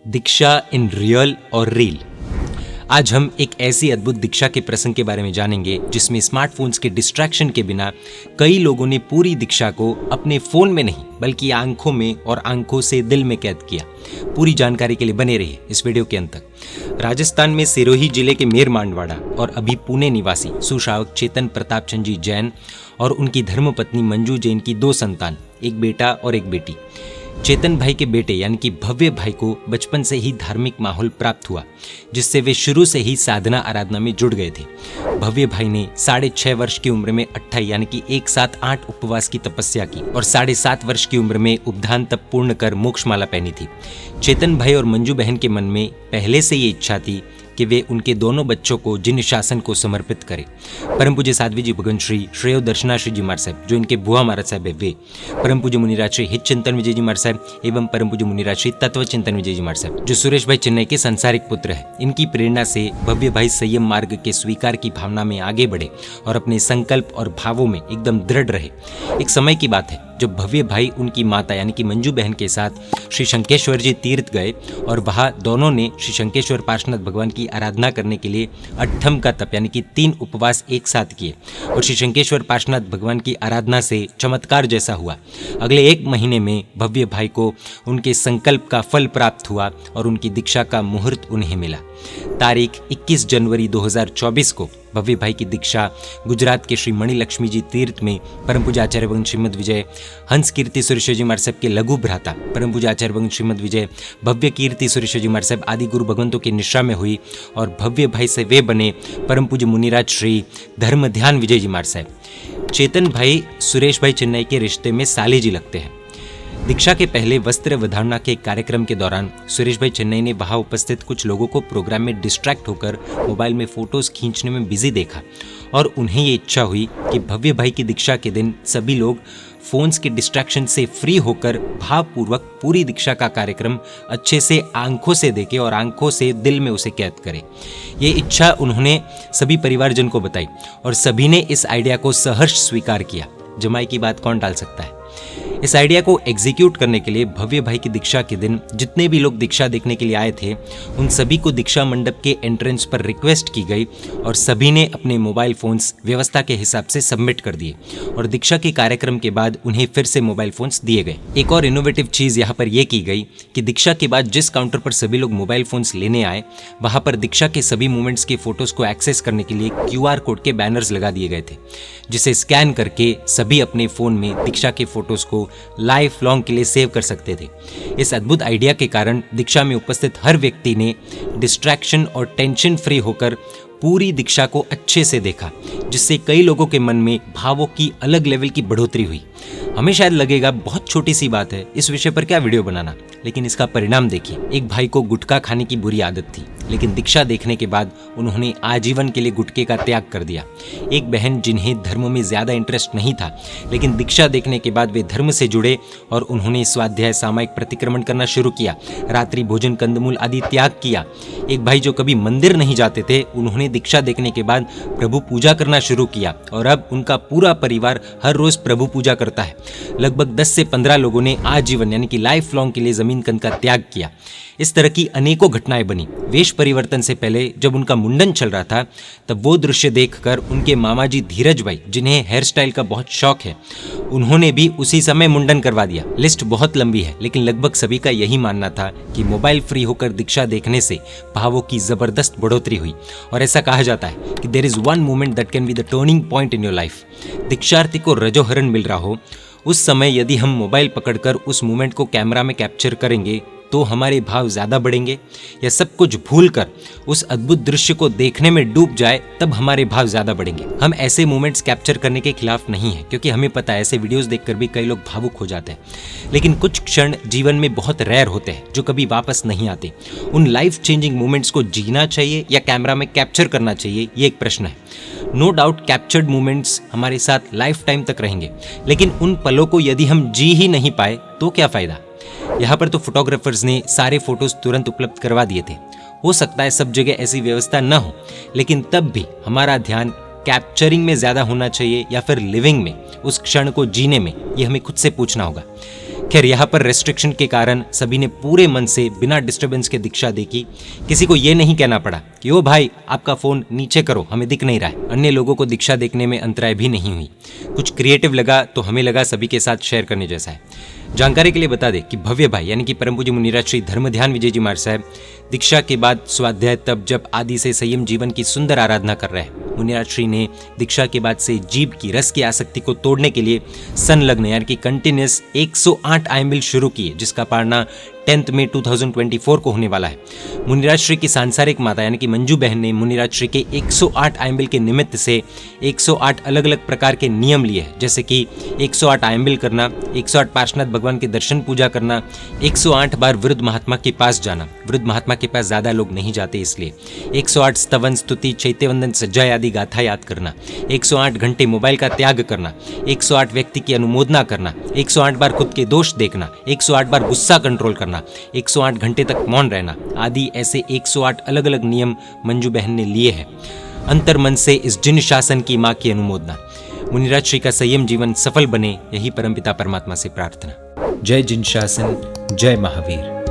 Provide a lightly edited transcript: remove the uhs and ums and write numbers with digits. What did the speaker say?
Diksha in real और reel. आज हम एक ऐसी अद्भुत दीक्षा के प्रसंग के बारे में जानेंगे जिसमें स्मार्टफोन्स के डिस्ट्रैक्शन के बिना कई लोगों ने पूरी दीक्षा को अपने फोन में नहीं बल्कि आंखों में और आंखों से दिल में कैद किया। पूरी जानकारी के लिए बने रहिए इस वीडियो के अंत तक। राजस्थान में सिरोही जिले के मेर मांडवाड़ा और अभी पुणे निवासी सुश्रावक चेतन प्रताप चंद जी जैन और उनकी धर्मपत्नी मंजू जैन की 2 संतान, एक बेटा और एक बेटी। चेतन भाई के बेटे यानी कि भव्य भाई को बचपन से ही धार्मिक माहौल प्राप्त हुआ जिससे वे शुरू से ही साधना आराधना में जुड़ गए थे। भव्य भाई ने 6.5 वर्ष की उम्र में 28 यानी कि 1-7-8 उपवास की तपस्या की और 7.5 वर्ष की उम्र में उपधान तप पूर्ण कर मोक्षमाला पहनी थी। चेतन भाई और मंजू बहन के मन में पहले से ये इच्छा थी कि वे उनके दोनों बच्चों को जिन शासन को समर्पित करें। परम पूज्य साध्वी जी भगवान श्री श्रेय दर्शना श्री जी महाराज साहब जो इनके बुआ महाराज साहब है वे, परम पूज्य मुनिराज श्री हित चिंतन विजय जी महाराज साहब एवं परम पूज्य मुनिराज श्री तत्व चिंतन विजय जी महाराज साहब जो सुरेश भाई चेन्नई के संसारिक पुत्र है। इनकी प्रेरणा से भव्य भाई संयम मार्ग के स्वीकार की भावना में आगे बढ़े और अपने संकल्प और भावों में एकदम दृढ़ रहे। एक समय की बात है जब भव्य भाई उनकी माता यानी कि मंजू बहन के साथ श्री शंकेश्वर जी तीर्थ गए और वहां दोनों ने श्री शंकेश्वर पार्श्वनाथ भगवान की आराधना करने के लिए 8 का तप यानी कि 3 उपवास एक साथ किए और श्री शंकेश्वर पार्श्वनाथ भगवान की आराधना से चमत्कार जैसा हुआ। अगले 1 महीने में भव्य भाई को उनके संकल्प का फल प्राप्त हुआ और उनकी दीक्षा का मुहूर्त उन्हें मिला। तारीख 21 जनवरी 2024 को भव्य भाई की दीक्षा गुजरात के श्री मणि लक्ष्मी जी तीर्थ में परम पूज्य आचार्य भगवान श्रीमद विजय हंस कीर्ति सुरेश्वर जी महाराज साहब के लघु भ्राता परम पूज्य आचार्य भगवान श्रीमद विजय भव्य कीर्ति सुरेश्वर जी महाराज साहब आदि गुरु भगवंतों की निष्ठा में हुई और भव्य भाई से वे बने परम पूज्य मुनिराज श्री धर्म ध्यान विजय जी महाराज साहब। चेतन भाई सुरेश भाई चेन्नई के रिश्ते में साले जी लगते हैं। दीक्षा के पहले वस्त्र वधारणा के कार्यक्रम के दौरान सुरेश भाई चेन्नई ने वहां उपस्थित कुछ लोगों को प्रोग्राम में डिस्ट्रैक्ट होकर मोबाइल में फोटोज खींचने में बिजी देखा और उन्हें ये इच्छा हुई कि भव्य भाई की दीक्षा के दिन सभी लोग फोन्स के डिस्ट्रैक्शन से फ्री होकर भावपूर्वक पूरी दीक्षा का कार्यक्रम अच्छे से आंखों से देखें और आंखों से दिल में उसे कैद करें। ये इच्छा उन्होंने सभी परिवारजन को बताई और सभी ने इस आइडिया को सहर्ष स्वीकार किया। जमाई की बात कौन टाल सकता है। इस आइडिया को एग्जीक्यूट करने के लिए भव्य भाई की दीक्षा के दिन जितने भी लोग दीक्षा देखने के लिए आए थे उन सभी को दीक्षा मंडप के एंट्रेंस पर रिक्वेस्ट की गई और सभी ने अपने मोबाइल फोन्स व्यवस्था के हिसाब से सबमिट कर दिए और दीक्षा के कार्यक्रम के बाद उन्हें फिर से मोबाइल फोन्स दिए गए। एक और इनोवेटिव चीज यहाँ पर यह की गई कि दीक्षा के बाद जिस काउंटर पर सभी लोग मोबाइल फोन्स लेने आए वहां पर दीक्षा के सभी मूवमेंट्स के फोटोज को एक्सेस करने के लिए QR कोड के बैनर्स लगा दिए गए थे जिसे स्कैन करके सभी अपने फोन में दीक्षा के फोटोज को लाइफ लॉन्ग के लिए सेव कर सकते थे। इस अद्भुत आइडिया के कारण दीक्षा में उपस्थित हर व्यक्ति ने डिस्ट्रैक्शन और टेंशन फ्री होकर पूरी दीक्षा को अच्छे से देखा जिससे कई लोगों के मन में भावों की अलग लेवल की बढ़ोतरी हुई। हमें शायद लगेगा बहुत छोटी सी बात है, इस विषय पर क्या वीडियो बनाना, लेकिन इसका परिणाम देखिए। एक भाई को गुटखा खाने की बुरी आदत थी लेकिन दीक्षा देखने के बाद उन्होंने आजीवन के लिए गुटखे का त्याग कर दिया। एक बहन जिन्हें धर्म में ज्यादा इंटरेस्ट नहीं था लेकिन दीक्षा देखने के बाद वे धर्म से जुड़े और उन्होंने स्वाध्याय सामायिक प्रतिक्रमण करना शुरू किया, रात्रि भोजन कंदमूल आदि त्याग किया। एक भाई जो कभी मंदिर नहीं जाते थे उन्होंने दीक्षा देखने के बाद प्रभु पूजा करना शुरू किया और अब उनका पूरा परिवार हर रोज प्रभु पूजा करता है। लगभग 10 से 15 लोगों ने आजीवन यानी कि लाइफ लॉन्ग के लिए जमीन कंद का त्याग किया। इस तरह की अनेकों घटनाएं बनी। वेश परिवर्तन से पहले जब उनका मुंडन चल रहा था तब वो दृश्य देखकर उनके मामा जी धीरज भाई जिन्हें हेयर स्टाइल का बहुत शौक है उन्होंने भी उसी समय मुंडन करवा दिया। लिस्ट बहुत लंबी है लेकिन लगभग सभी का यही मानना था कि मोबाइल फ्री होकर दीक्षा देखने से भावों की जबरदस्त बढ़ोतरी हुई और ऐसा कहा जाता है कि there is one moment that can be the turning point in your life. दीक्षार्थी को रजोहरण मिल रहा हो उस समय यदि हम मोबाइल पकड़कर उस मोमेंट को कैमरा में कैप्चर करेंगे तो हमारे भाव ज्यादा बढ़ेंगे, या सब कुछ भूलकर उस अद्भुत दृश्य को देखने में डूब जाए तब हमारे भाव ज्यादा बढ़ेंगे। हम ऐसे मोमेंट्स कैप्चर करने के खिलाफ नहीं है क्योंकि हमें पता है ऐसे वीडियोस देखकर भी कई लोग भावुक हो जाते हैं, लेकिन कुछ क्षण जीवन में बहुत रेयर होते हैं जो कभी वापस नहीं आते। उन लाइफ चेंजिंग मोमेंट्स को जीना चाहिए या कैमरा में कैप्चर करना चाहिए, ये एक प्रश्न है। नो डाउट कैप्चर्ड मोमेंट्स हमारे साथ लाइफ टाइम तक रहेंगे, लेकिन उन पलों को यदि हम जी ही नहीं पाए तो क्या फायदा। यहाँ पर तो फोटोग्राफर्स ने सारे फोटोज तुरंत उपलब्ध करवा दिए थे। हो सकता है सब जगह ऐसी व्यवस्था न हो, लेकिन तब भी हमारा ध्यान कैप्चरिंग में ज्यादा होना चाहिए या फिर लिविंग में, उस क्षण को जीने में, ये हमें खुद से पूछना होगा। खैर यहाँ पर रेस्ट्रिक्शन के कारण सभी ने पूरे मन से बिना डिस्टरबेंस के दीक्षा देखी। किसी को ये नहीं कहना पड़ा कि ओ भाई आपका फोन नीचे करो, हमें दिख नहीं रहा है। अन्य लोगों को दीक्षा देखने में अंतराय भी नहीं हुई। कुछ क्रिएटिव लगा तो हमें लगा सभी के साथ शेयर करने जैसा है। जानकारी के लिए बता दें कि भव्य भाई यानी कि परम पूज्य मुनिराज श्री धर्म ध्यान विजय जी महाराज साहब दीक्षा के बाद स्वाध्याय तप जब आदि से संयम जीवन की सुंदर आराधना कर रहे हैं। मुनिराज श्री ने दीक्षा के बाद से जीभ की रस की आसक्ति को तोड़ने के लिए संलग्न यानी कि कंटिन्यूस 108 आयम्बिल शुरू किए, जिसका पारणा 10 मई 2024 को होने वाला है। मुनिराज श्री की सांसारिक माता यानी कि मंजू बहन ने मुनिराज श्री के 108 आयम्बिल के निमित्त से 108 अलग अलग प्रकार के नियम लिए हैं, जैसे कि 108 आयम्बिल करना, 108 पार्श्वनाथ भगवान के दर्शन पूजा करना, 108 बार वृद्ध महात्मा के पास जाना, वृद्ध महात्मा के पास ज्यादा लोग नहीं जाते इसलिए, 108 स्तवन स्तुति चैत्यवंदन सज्जा आदि गाथा याद करना, 108 घंटे मोबाइल का त्याग करना, 108 व्यक्ति की अनुमोदना करना, 108 बार खुद के दोष देखना, 108 बार गुस्सा कंट्रोल करना, 108 घंटे तक मौन रहना आदि ऐसे 108 अलग अलग नियम मंजू बहन ने लिए हैं। अंतर मन से इस जिन शासन की मां की अनुमोदना। मुनिराज श्री का संयम जीवन सफल बने, यही परमपिता परमात्मा से प्रार्थना। जय जिन शासन, जय महावीर।